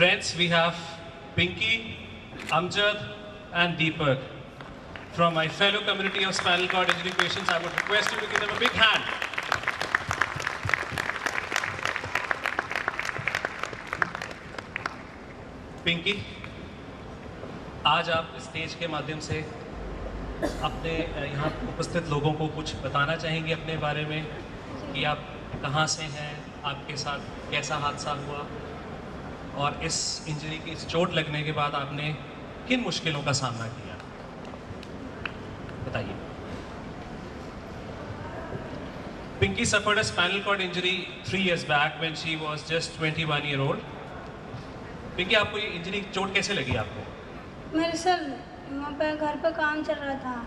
Friends, we have Pinky, Amjad and Deepak. From my fellow community of spinal cord injury patients, I would request you to give them a big hand. Pinky, आज आप stage के माध्यम से अपने यहाँ उपस्थित लोगों को कुछ बताना चाहेंगे अपने बारे में कि आप कहाँ से हैं, आपके साथ कैसा हादसा हुआ और इस इंजरी की इस चोट लगने के बाद आपने किन मुश्किलों का सामना किया, बताइए। Pinky suffered a spinal cord injury 3 years back when she was just 21-year-old. Pinky, आपको ये इंजरी चोट कैसे लगी आपको? मेरे सर वहाँ पे घर पे काम चल रहा था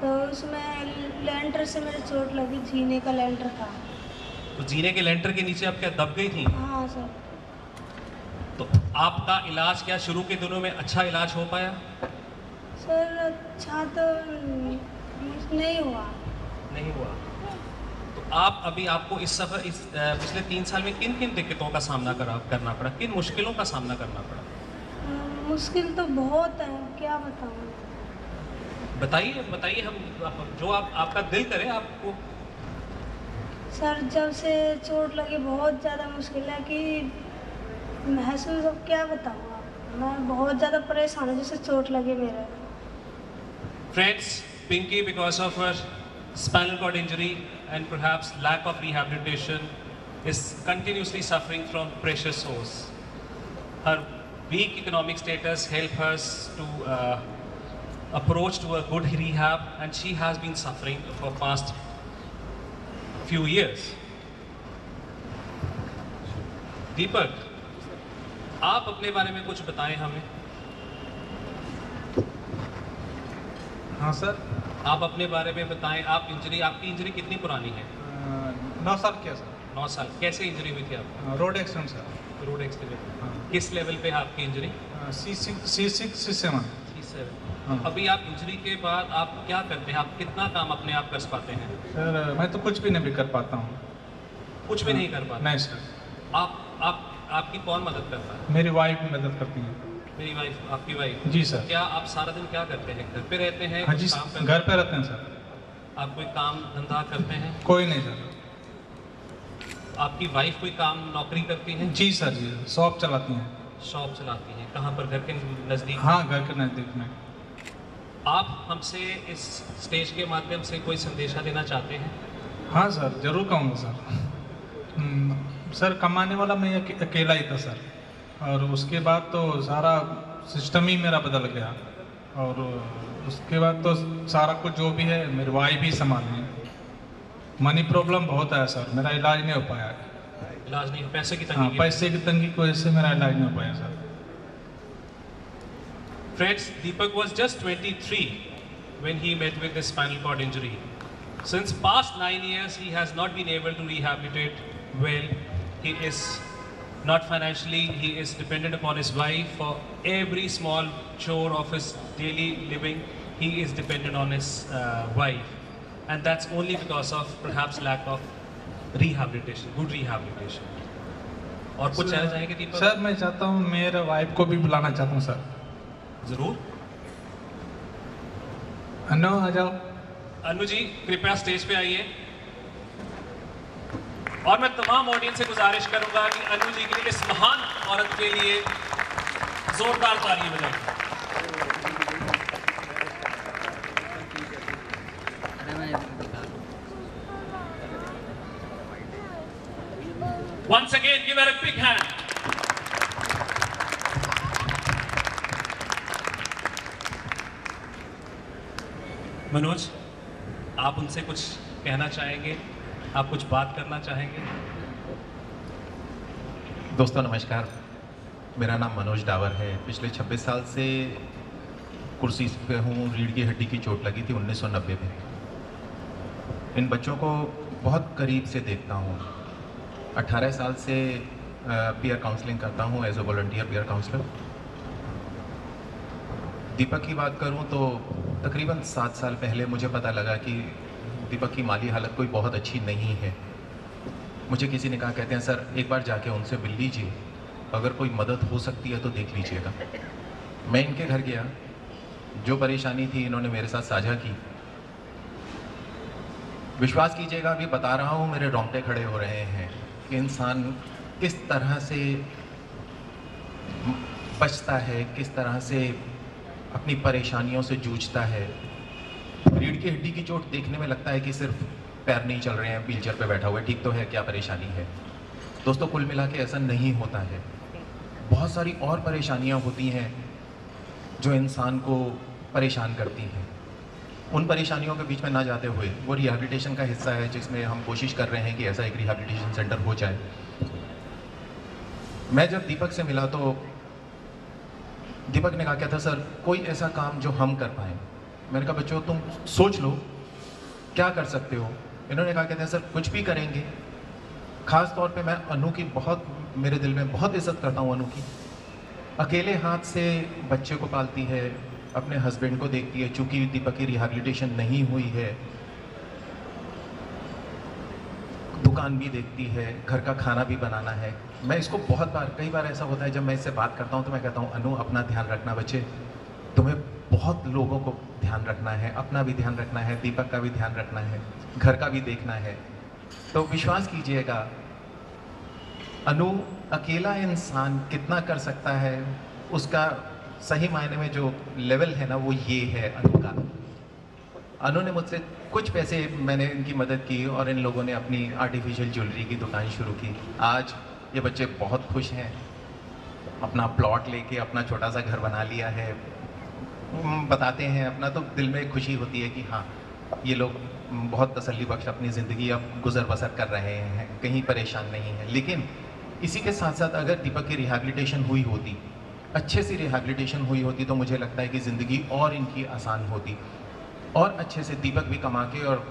तो उसमें लेंटर से मेरे चोट लगी, जीने का लेंटर था। तो जीने के लेंटर के नीचे आप क्या दब गई थी? हाँ सर। तो आपका इलाज क्या शुरू के दिनों में अच्छा इलाज हो पाया? सर अच्छा तो नहीं हुआ। नहीं हुआ। तो आप अभी आपको इस सफर इस पिछले 3 साल में किन किन दिक्कतों का सामना करना पड़ा, किन मुश्किलों का सामना करना पड़ा? मुश्किल तो बहुत है, क्या बताऊँ। बताइए बताइए, हम जो आपका दिल करे आपको। सर जब से चोट लगी बहुत ज़्यादा मुश्किल है कि महसूस अब क्या बताऊँ आपको, मैं बहुत ज़्यादा परेशान हूँ जिससे चोट लगी मेरे। Friends, Pinky, because of her spinal cord injury and perhaps lack of rehabilitation, is continuously suffering from pressure sores. Her weak economic status help us to approach to a good rehab, and she has been suffering for past few years. दीपक, आप अपने बारे में कुछ बताएं हमें। हाँ sir. आप अपने बारे में बताएं। आपकी इंजरी कितनी पुरानी है? 9 साल किया सर। 9 साल। कैसे इंजरी हुई थी आपको? Road accident sir. Road accident. हाँ। किस लेवल पे है आपकी इंजरी? C6 C7। हाँ। अभी आप इंजरी के बाद आप क्या करते हैं? आप कितना काम अपने आप कर पाते हैं? सर मैं तो कुछ भी नहीं कर पाता हूँ। कुछ भी नहीं कर पाते? नहीं सर। आपकी कौन मदद करता है? मेरी वाइफ मदद करती है। मेरी वाइफ, आपकी वाइफ? जी सर। क्या आप सारा दिन क्या करते हैं? घर पे रहते हैं? हाँ जी, घर पे रहते हैं सर। आप कोई काम धंधा करते हैं? कोई नहीं सर। आपकी वाइफ कोई काम नौकरी करती है? जी सर जी, शॉप चलाती हैं। शॉप चलाती हैं। कहाँ पर? घर के नज़दीक? हाँ, घर के नज़दीक में। आप हमसे इस स्टेज के माध्यम से कोई संदेशा देना चाहते हैं? हाँ सर, जरूर कहूँगा सर। सर कमाने वाला मैं अकेला ही था सर, और उसके बाद तो सारा सिस्टम ही मेरा बदल गया, और उसके बाद तो सारा कुछ जो भी है मेरी वाइफ ही संभाली। मनी प्रॉब्लम बहुत है सर, मेरा इलाज नहीं हो पाया है। इलाज नहीं? पैसे की तंगी? हाँ, पैसे की तंगी की वजह से मेरा इलाज नहीं हो पाया sir. Friends, Deepak was just 23 when he met with this spinal cord injury. Since past 9 years, he has not been able to rehabilitate well. He is not financially, he is dependent upon his wife for every small chore of his daily living. He is dependent on his wife, and that's only because of perhaps lack of rehabilitation, good rehabilitation. और कुछ कहना चाहेंगे दीपक? Sir मैं चाहता हूँ, मेरे wife को भी बुलाना चाहता हूँ सर। जरूर। अनु आ जाओ। अनु जी कृपया स्टेज पे आइए। और मैं तमाम ऑडियंस से गुजारिश करूंगा कि अनु जी के लिए, इस महान औरत के लिए जोरदार तालियां बजाएं। Once again, give her a big hand. Manoj, आप उनसे कुछ कहना चाहेंगे? आप कुछ बात करना चाहेंगे? दोस्तों नमस्कार, मेरा नाम मनोज डावर है। पिछले 26 साल से कुर्सी पे हूँ। रीढ़ की हड्डी की चोट लगी थी 1990 में। इन बच्चों को बहुत करीब से देखता हूँ। 18 साल से पीयर काउंसलिंग करता हूँ as a volunteer peer counsellor. Deepak की बात करूँ तो तकरीबन 7 साल पहले मुझे पता लगा कि दीपक की माली हालत कोई बहुत अच्छी नहीं है। मुझे किसी ने कहा, कहते हैं सर एक बार जाके उनसे मिल लीजिए। अगर कोई मदद हो सकती है तो देख लीजिएगा। मैं इनके घर गया, जो परेशानी थी इन्होंने मेरे साथ साझा की। विश्वास कीजिएगा, अभी बता रहा हूँ मेरे रोंगटे खड़े हो रहे हैं कि इंसान किस तरह से बचता है, किस तरह से अपनी परेशानियों से जूझता है। रीढ़ की हड्डी की चोट देखने में लगता है कि सिर्फ पैर नहीं चल रहे हैं, व्हीलचेयर पे बैठा हुआ है, ठीक तो है, क्या परेशानी है। दोस्तों, कुल मिला के ऐसा नहीं होता है। बहुत सारी और परेशानियां होती हैं जो इंसान को परेशान करती हैं। उन परेशानियों के बीच में ना जाते हुए वो रिहैबिलिटेशन का हिस्सा है जिसमें हम कोशिश कर रहे हैं कि ऐसा एक रिहैबिलिटेशन सेंटर हो जाए। मैं जब दीपक से मिला तो दीपक ने कहा क्या था, सर कोई ऐसा काम जो हम कर पाएँ। मैंने कहा बच्चों तुम सोच लो क्या कर सकते हो। इन्होंने कहा कहते हैं सर कुछ भी करेंगे। ख़ास तौर पे मैं अनु की बहुत, मेरे दिल में बहुत इज्जत करता हूँ। अनु की अकेले हाथ से बच्चे को पालती है, अपने हस्बैंड को देखती है। चूँकि दीपक की रिहैबिलिटेशन नहीं हुई है, दुकान भी देखती है, घर का खाना भी बनाना है। मैं इसको बहुत बार, कई बार ऐसा होता है जब मैं इससे बात करता हूँ तो मैं कहता हूँ अनु अपना ध्यान रखना बच्चे, तुम्हें बहुत लोगों को ध्यान रखना है, अपना भी ध्यान रखना है, दीपक का भी ध्यान रखना है, घर का भी देखना है। तो विश्वास कीजिएगा अनु अकेला इंसान कितना कर सकता है, उसका सही मायने में जो लेवल है ना वो ये है अनु का। अनु ने मुझसे कुछ पैसे, मैंने इनकी मदद की और इन लोगों ने अपनी आर्टिफिशियल ज्वेलरी की दुकान शुरू की। आज ये बच्चे बहुत खुश हैं, अपना प्लॉट लेके अपना छोटा सा घर बना लिया है। बताते हैं अपना, तो दिल में खुशी होती है कि हाँ ये लोग बहुत तसल्ली बख्श अपनी ज़िंदगी अब गुजर बसर कर रहे हैं, कहीं परेशान नहीं है। लेकिन इसी के साथ साथ अगर दीपक की रिहैबिलिटेशन हुई होती, अच्छे से रिहैबिलिटेशन हुई होती, तो मुझे लगता है कि ज़िंदगी और इनकी आसान होती और अच्छे से दीपक भी कमा के और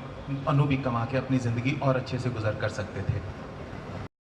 अनु भी कमा के अपनी ज़िंदगी और अच्छे से गुजर कर सकते थे।